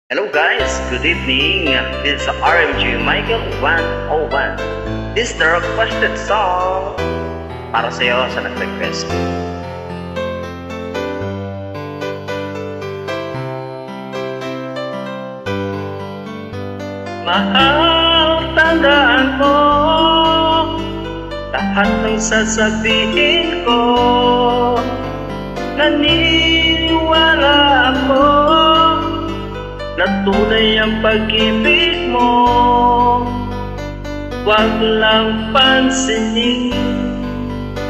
Hello guys, good evening. This is RMG Michael 101. This is the requested song para sa iyo sa nag-request. Mahal, tandaan mo lahat ng sasabihin ko. Naniniwala ako na tunay ang pag-ibig mo. Huwag lang pansinin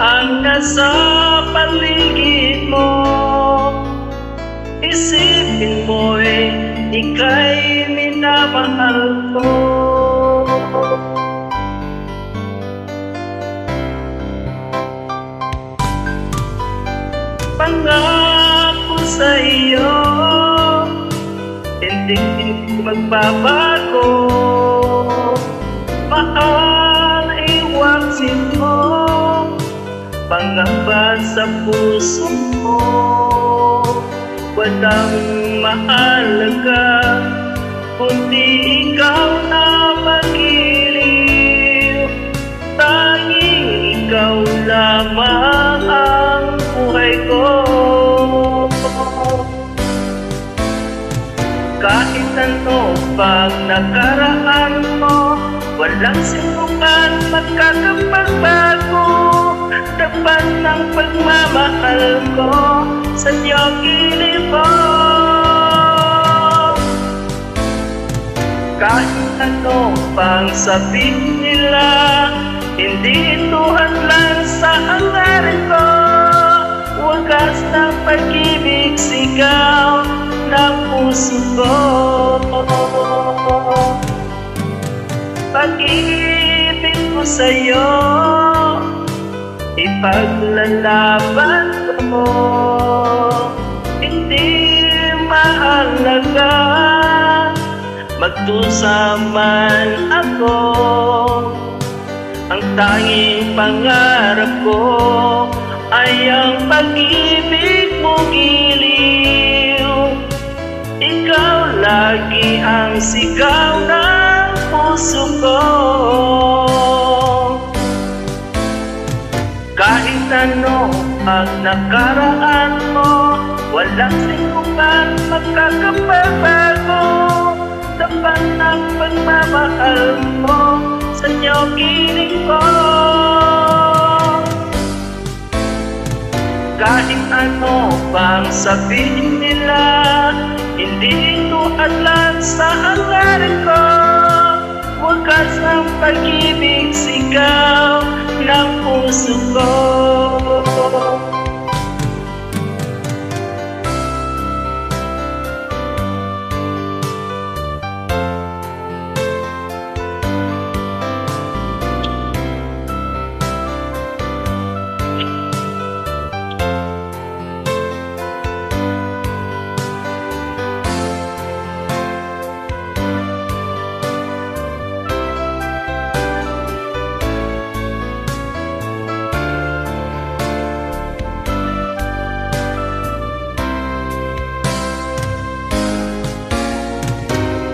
ang nasa paligid mo. Isipin mo'y ika'y minamahal ko. Pangako sa iyo, hindi magbabago. Mahal, iwasin mo pangamba sa puso mo. Walang mahalaga kundi ikaw na mag-iliw. Tanging ikaw lamang ang buhay ko. Kahit ano pang nakaraan mo, walang sinuman magkakapagbago. Tapat ng pagmamahal ko sa iyong gilid mo. Kahit ano pang sabihin nila, hindi ito hadlang sa hangarin ko. Wagas ng pag-ibig, sigaw ng puso ko. Pag-ibig ko sa'yo, ipaglalaban mo. Hindi mahalaga magdusa man ako. Ang tanging pangarap ko ay ang pag-ibig mo giliw. Ikaw lagi ang sigaw ng puso ko. Kahit ano ang nakaraan mo, walang sinuman magkakapagbago. Tapat ng pagmamahal mo sa iyong gilid ko. Kahit ano pang sabihin nila, hindi ito hadlang sa hangarin ko. Wagas ng pag-ibig, sigaw ng puso ko.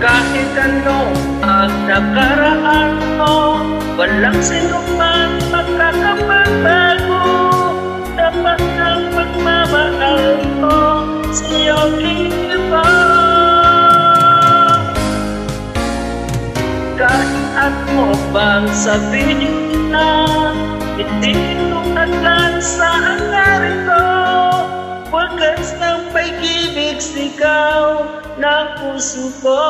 Kahit ano ang nakaraan mo, walang sinuman magkakapagbago. Dapat ng pagmamahal mo sa iyong gilid mo. Kahit ano bang sabihin na, hindi ito hadlang sa hangarin ko. Wagas ng pag-ibig, sigaw ng puso ko.